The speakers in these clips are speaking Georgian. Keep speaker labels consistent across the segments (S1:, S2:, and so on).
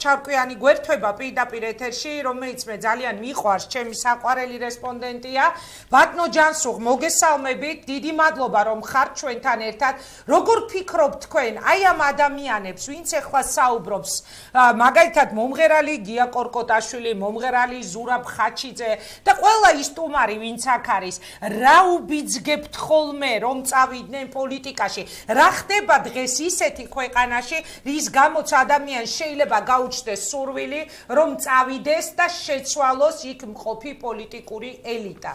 S1: ჩარკვიანი გვერდება პირდაპირ ეთერში, რომელიც მე ძალიან მიყვარს, ჩემი საყვარელი რესპონდენტია. ბატონო ჯანსუღ, მოგესალმებით, დიდი მადლობა რომ ხართ ჩვენთან ერთად. როგორ ფიქრობთ თქვენ, აი ამ ადამიანებს, ვინც ახლა საუბრობს, მაგალითად მომღერალი გია კორკოტაშვილი, მომღერალი ზურაბ ხაჩიძე და ყველა ის სტუმარი, ვინც აქ არის, რა უბიძგებთ ხოლმე რომ წავიდნენ პოლიტიკაში? რა ხდება დღეს ისეთი ქვეყანაში, რის გამოც ადამიანს შეიძლება გაუჩნდეს სურვილი, რომ წავიდეს და შეცვალოს იქ მყოფი პოლიტიკური ელიტა?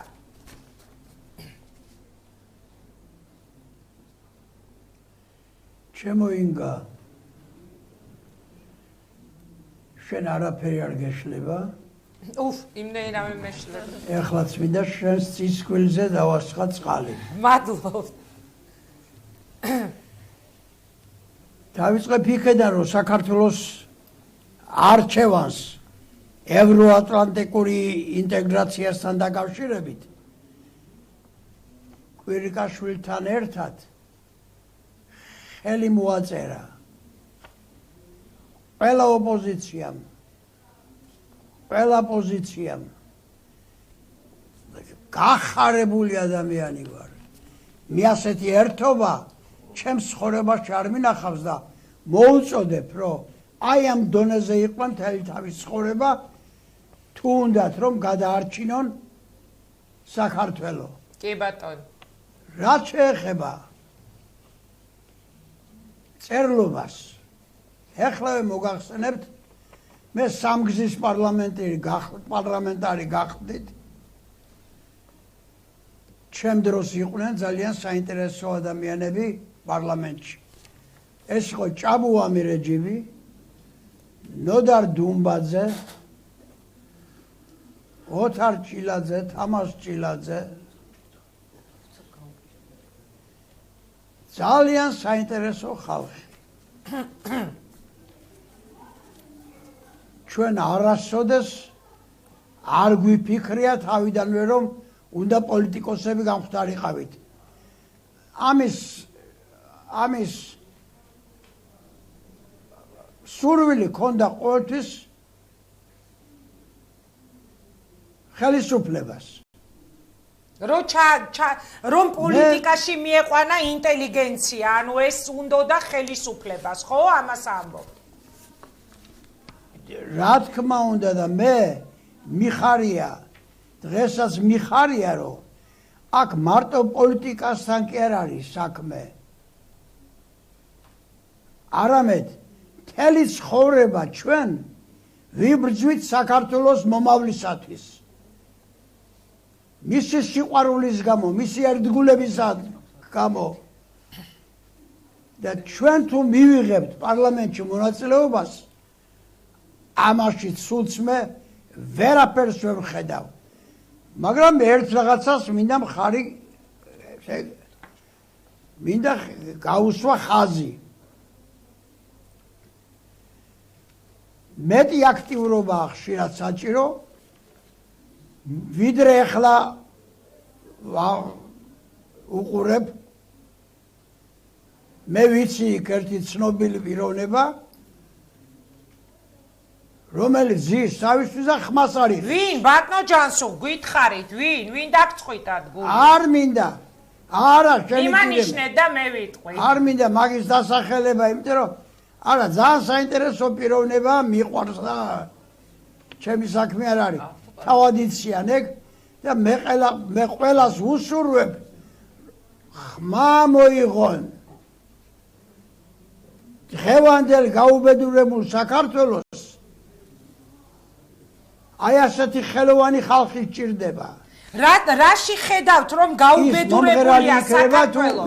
S2: ჩემო ინგა, შენ არაფერი არ გეშლება?
S1: იმდენივე მეშლება.
S2: ეხლაც მინდა შენს წისქვილზე დავასხა წყალი.
S1: მადლობთ.
S2: დავიწყებ იქედან, რომ საქართველოს არჩევანს ევროატლანტიკური ინტეგრაციასთან დაკავშირებით კვირიკაშვილთან ერთად ხელი მოაწერა ყველა ოპოზიციამ, ყველა პოზიციამ. გახარებული ადამიანი ვარ. მე ასეთი ერთობა ჩემს ცხოვრებაში არ მინახავს და მოუწოდებ, რომ აი ამ დონეზე იყო მთელი თავის ცხოვრება, თუ უნდათ რომ გადაარჩინონ საქართველო.
S1: კი ბატონო.
S2: რაც შეეხება წერლობას, ეხლავე მოგახსენებთ, მე სამგზის პარლამენტარი გახდით. ჩემ დროს იყვნენ ძალიან საინტერესო ადამიანები პარლამენტში. ეს იყო ჭაბუ ამირეჯიბი, ნოდარ დუმბაძე, ოთარ ჭილაძე, თამაზ ჭილაძე. ძალიან საინტერესო ხალხი. ჩვენ არასოდეს არ გვიფიქრია თავიდანვე, რომ უნდა პოლიტიკოსები გამხდარიყავით. ამის სურვილი ქონდა ყოველთვის ხელისუფლებას.
S1: რომ პოლიტიკაში მieყვანა ინტელიგენცია, ანუ ეს უნდოდა ხელისუფლებას, ხო? ამას ამბობ.
S2: რა თქმა უნდა და მე მიხარია, დღესაც მიხარია, რომ აქ მარტო პოლიტიკასთან კი არ არის საქმე. არამედ მთელი ცხოვრება ჩვენ ვიბრძვით საქართველოს მომავლისათვის. მისი სიყვარულის გამო, მისი ერთგულების გამო და ჩვენ თუ მივიღებთ პარლამენტში მონაწილეობას, ამაში სულც მე ვერაფერს ვერ ვხედავ. მაგრამ ერთ რაღაცას მინდა გაუსვა ხაზი. მეტი აქტიურობა ხშირად საჭირო, ვიდრე ახლა უყურებ, მე ვიცი ერთი ცნობილი პიროვნება, რომელიც ზის თავისთვის და ხმას არის.
S1: ვინ? ბატონო ჯანსუღ, გითხარით, ვინ დაგწყვიტათ გული?
S2: არ მინდა. არა, შენი
S1: იმანიშნეთ და მე ვიტყვი.
S2: არ მინდა მაგის დასახელება, იმიტომ რომ არა, ძალიან საინტერესო პიროვნება, მიყვარს და ჩემი საქმე არ არის. თავად იციან ეგ და მე ყველას ვუსურვებ ხმა მოიღონ დღევანდელ გაუბედურებულ საქართველოს. აი ასეთი ხელოვანი ხალხი სჭირდება.
S1: რაში ხედავთ რომ გაუბედურებულია საქართველო?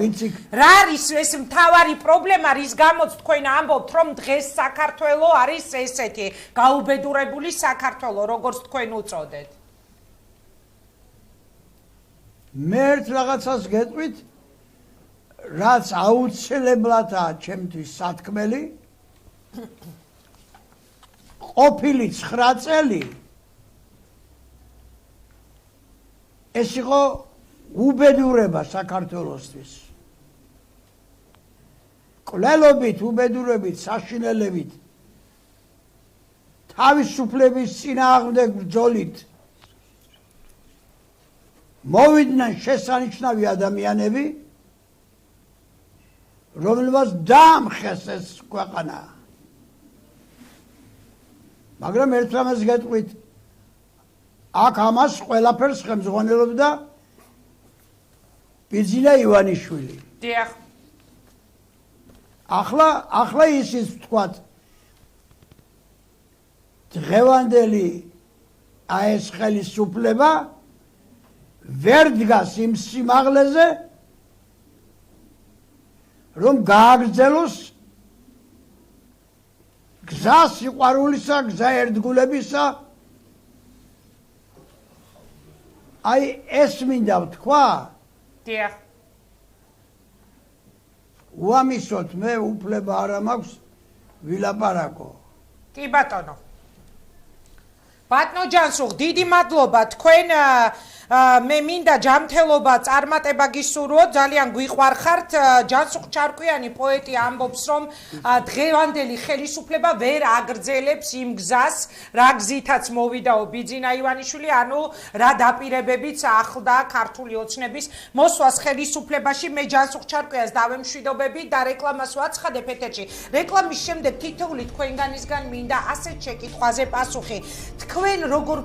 S1: რა არის ეს მთავარი პრობლემა, რის გამოც თქვენ ამბობთ რომ დღეს საქართველო არის ესეთი გაუბედურებული საქართველო, როგორც თქვენ უწოდეთ?
S2: მე ერთ რაღაცას გეტყვით, რაც აუცილებლადაა ჩემთვის სათქმელი. ყოფილი 9 წელი ეს იყო უბედურება საქართველოსთვის. კვლელობით, უბედურებით, საშინელებით თავისუფლების წინააღმდეგ ბრძოლით მოვიდნენ შესანიშნავი ადამიანები, რომლებმაც დაამხეს ეს ქვეყანა. მაგრამ ერთ რამეს გეტყვით, აქ ამას ყველაფერს ხელმძღვანელობდა ბიძინა ივანიშვილი.
S1: დიახ.
S2: ახლა ისიც ვთქვათ, დღევანდელი ეს ხელისუფლება ვერ დგას იმ სიმაღლეზე, რომ გააგრძელოს გზა სიყვარულისა, გზა ერთგულებისა. აი ეს მინდა ვთქვა.
S1: დიახ.
S2: უამისოდ მე უფლება არ მაქვს ვილაპარაკო.
S1: კი ბატონო. ბატონო ჯანსუღ, დიდი მადლობა თქვენ მე მინდა ჯანმრთელობა წარმატება გისურვოთ, ძალიან გვიყვარხართ. ჯანსუღ ჩარკვიანი პოეტი ამბობს, რომ დღევანდელი ხელისუფლება ვერ აგრძელებს იმ გზას, რა გზითაც მოვიდაო ბიძინა ივანიშვილი, ანუ რა დაპირებებიც ახლდა ქართული ოცნების მოსვას ხელისუფლებაში. მე ჯანსუღ ჩარკვიანს დავემშვიდობები და რეკლამას ვაცხადებ ეთერში. რეკლამის შემდეგ თითოეული თქვენგანისგან მინდა ასეთ შეკითხვაზე პასუხი. თქვენ როგორ